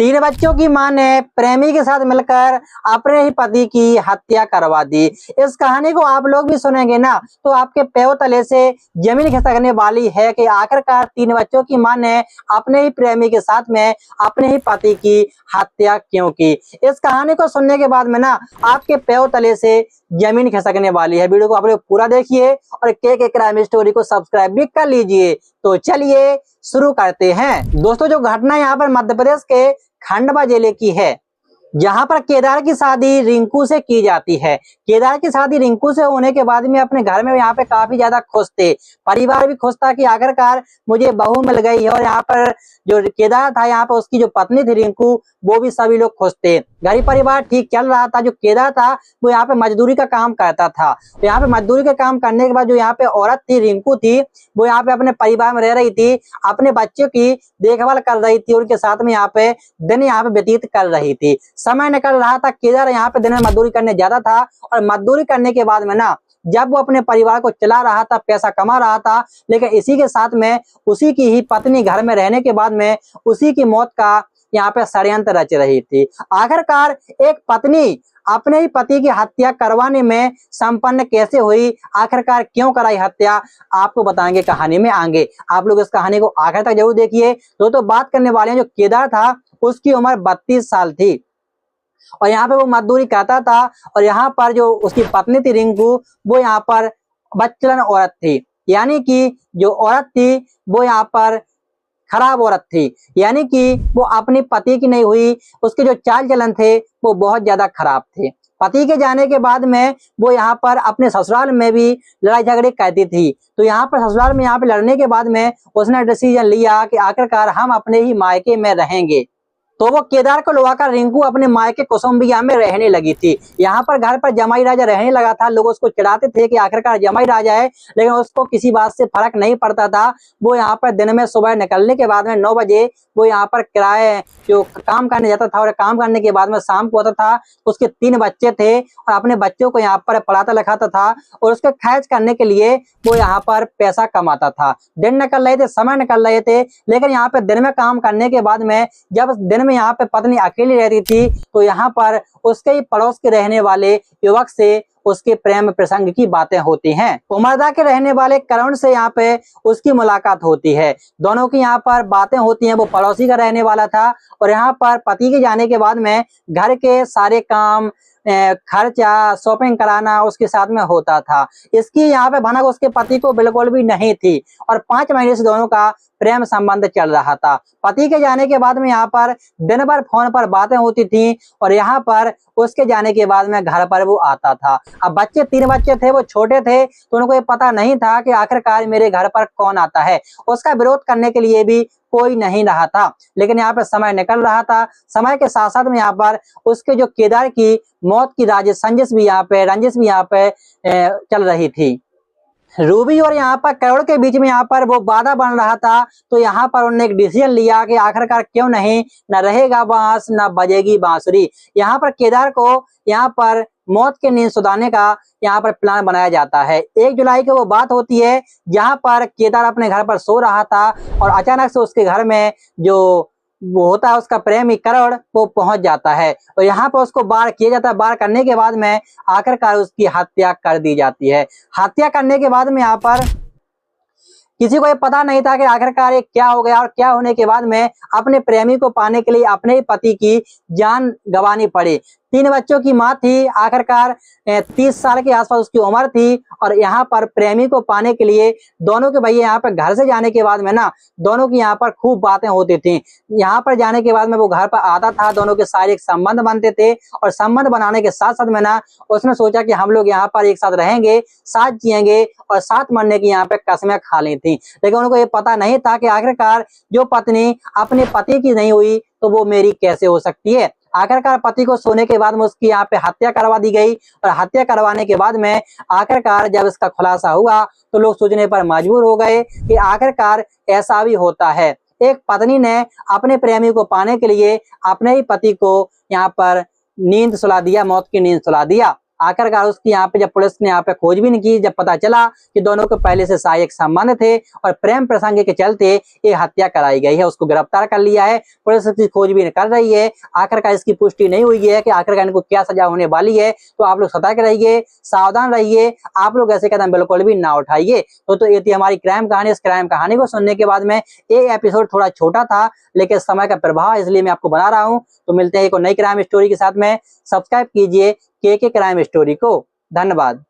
तीन बच्चों की मां ने प्रेमी के साथ मिलकर अपने ही पति की हत्या करवा दी। इस कहानी को आप लोग भी सुनेंगे ना तो आपके पैरों तले से जमीन खिसकने वाली है कि आखिरकार तीन बच्चों की मां ने अपने ही प्रेमी के साथ में अपने ही पति की हत्या क्यों की। इस कहानी को सुनने के बाद में ना आपके पैरों तले से जमीन खिसकने वाली है। वीडियो को आप लोग पूरा देखिए और के क्राइम स्टोरी को सब्सक्राइब भी कर लीजिए। तो चलिए शुरू करते हैं। दोस्तों, जो घटना यहाँ पर मध्य प्रदेश के खंडवा जिले की है, जहां पर केदार की शादी रिंकू से की जाती है। केदार की शादी रिंकू से होने के बाद में अपने घर में यहाँ पे काफी ज्यादा खुश थे, परिवार भी खुश था कि आखिरकार मुझे बहू मिल गई है। और यहाँ पर जो केदार था, यहाँ पर उसकी जो पत्नी थी रिंकू, वो भी सभी लोग खुश थे, घर परिवार ठीक चल रहा था। जो केदार था वो यहाँ पे मजदूरी का काम करता था। तो यहाँ पे मजदूरी का काम करने के बाद जो यहाँ पे औरत थी रिंकू थी, वो यहाँ पे अपने परिवार में रह रही थी, अपने बच्चों की देखभाल कर रही थी, उनके साथ में यहाँ पे दिन यहाँ पे व्यतीत कर रही थी, समय निकल रहा था। केदार यहाँ पे दिन में मजदूरी करने जाता था और मजदूरी करने के बाद में ना जब वो अपने परिवार को चला रहा था, पैसा कमा रहा था, लेकिन इसी के साथ में उसी की ही पत्नी घर में रहने के बाद में उसी की मौत का यहाँ पे षड्यंत्र रच रही थी। आखिरकार एक पत्नी अपने ही पति की हत्या करवाने में संपन्न कैसे हुई, आखिरकार क्यों कराई हत्या, आपको बताएंगे कहानी में आगे। आप लोग इस कहानी को आखिर तक जरूर देखिए। तो बात करने वाले हैं, जो केदार था उसकी उम्र 32 साल थी और यहाँ पे वो मजदूरी करता था। और यहाँ पर जो उसकी पत्नी थी रिंकू, वो यहाँ पर बच्चलन औरत थी, यानी कि जो औरत थी वो यहाँ पर खराब औरत थी, यानी कि वो अपनी पति की नहीं हुई। उसके जो चाल चलन थे वो बहुत ज्यादा खराब थे। पति के जाने के बाद में वो यहाँ पर अपने ससुराल में भी लड़ाई झगड़े करती थी। तो यहाँ पर ससुराल में यहाँ पे लड़ने के बाद में उसने डिसीजन लिया कि आखिरकार हम अपने ही मायके में रहेंगे। तो वो केदार को लुभाकर रिंकू अपने मायके कौसुम्बिया में रहने लगी थी। यहाँ पर घर पर जमाई राजा रहने लगा था। लोग उसको चिढ़ाते थे कि आखिरकार जमाई राजा है, लेकिन उसको किसी बात से फर्क नहीं पड़ता था। वो यहाँ पर दिन में सुबह निकलने के बाद में 9 बजे वो यहाँ पर किराए जो काम करने जाता था और काम करने के बाद में शाम को आता था। उसके 3 बच्चे थे और अपने बच्चों को यहाँ पर पढ़ाता लिखाता था और उसके खर्च करने के लिए वो यहाँ पर पैसा कमाता था। दिन निकल रहे थे, समय निकल रहे थे, लेकिन यहाँ पे दिन में काम करने के बाद में जब दिन यहाँ पे पत्नी अकेली रहती थी तो यहाँ पर उसके ही पड़ोस के रहने वाले युवक से उसके प्रेम प्रसंग की बातें होती हैं। उमरदा के रहने वाले करण से यहाँ पे उसकी मुलाकात होती है। दोनों की यहाँ पर बातें होती हैं। वो पड़ोसी का रहने वाला था और यहाँ पर पति के जाने के बाद में घर के सारे काम, खर्चा, शॉपिंग कराना उसके साथ में होता था। इसकी यहाँ पे भनक उसके पति को बिल्कुल भी नहीं थी और 5 महीने से दोनों का प्रेम संबंध चल रहा था। पति के जाने के बाद में यहाँ पर दिन भर फोन पर बातें होती थी और यहाँ पर उसके जाने के बाद में घर पर वो आता था। अब बच्चे 3 बच्चे थे, वो छोटे थे, तो उनको ये पता नहीं था कि आखिरकार मेरे घर पर कौन आता है। उसका विरोध करने के लिए भी कोई नहीं रहा था, लेकिन यहाँ पे समय निकल रहा था। समय के साथ साथ में यहाँ पर उसके जो केदार की मौत की रंजिश भी यहाँ पे चल रही थी। रूबी और यहाँ पर करोड़ के बीच में यहाँ पर वो वादा बन रहा था। तो यहाँ पर उन्होंने एक डिसीजन लिया कि आखिरकार क्यों नहीं, न रहेगा बांस न बजेगी बांसुरी। यहाँ पर केदार को यहाँ पर मौत के नींद सुलाने का यहाँ पर प्लान बनाया जाता है। 1 जुलाई को वो बात होती है जहाँ पर केदार अपने घर पर सो रहा था और अचानक से उसके घर में जो वो होता है उसका प्रेमी करण, वो पहुंच जाता है और यहाँ पर उसको वार किया जाता है। वार करने के बाद में आखिरकार उसकी हत्या कर दी जाती है। हत्या करने के बाद में यहाँ पर किसी को ये पता नहीं था कि आखिरकार ये क्या हो गया और क्या होने के बाद में अपने प्रेमी को पाने के लिए अपने ही पति की जान गंवानी पड़ी। 3 बच्चों की मां थी, आखिरकार 30 साल के आसपास उसकी उम्र थी और यहाँ पर प्रेमी को पाने के लिए दोनों के भैया यहाँ पर घर से जाने के बाद में ना दोनों की यहाँ पर खूब बातें होती थी। यहाँ पर जाने के बाद में वो घर पर आता था, दोनों के शारीरिक संबंध बनते थे और संबंध बनाने के साथ साथ में ना उसने सोचा कि हम लोग यहाँ पर एक साथ रहेंगे, साथ जिएंगे और साथ मरने की यहाँ पे कसमें खा ली थी। लेकिन उनको ये पता नहीं था कि आखिरकार जो पत्नी अपने पति की नहीं हुई तो वो मेरी कैसे हो सकती है। आखिरकार पति को सोने के बाद में उसकी यहाँ पे हत्या करवा दी गई और हत्या करवाने के बाद में आखिरकार जब इसका खुलासा हुआ तो लोग सोचने पर मजबूर हो गए कि आखिरकार ऐसा भी होता है। एक पत्नी ने अपने प्रेमी को पाने के लिए अपने ही पति को यहाँ पर नींद सुला दिया, मौत की नींद सुला दिया। आखिरकार उसकी यहाँ पे जब पुलिस ने यहाँ पे खोजबीन की, जब पता चला कि दोनों के पहले से शारीरिक संबंध थे और प्रेम प्रसंग के चलते ये हत्या कराई गई है। उसको गिरफ्तार कर लिया है, पुलिस इसकी खोजबीन कर रही है। आखिरकार इसकी पुष्टि नहीं हुई है कि आखिरकार इनको क्या सजा होने वाली है। तो आप लोग सतर्क रहिए, सावधान रहिए, आप लोग ऐसे कदम बिल्कुल भी ना उठाइए। तो ये थी हमारी क्राइम कहानी। इस क्राइम कहानी को सुनने के बाद में ये एपिसोड थोड़ा छोटा था, लेकिन समय का प्रभाव इसलिए मैं आपको बना रहा हूं। तो मिलते हैं एक नई क्राइम स्टोरी के साथ में। सब्सक्राइब कीजिए के क्राइम स्टोरी को। धन्यवाद।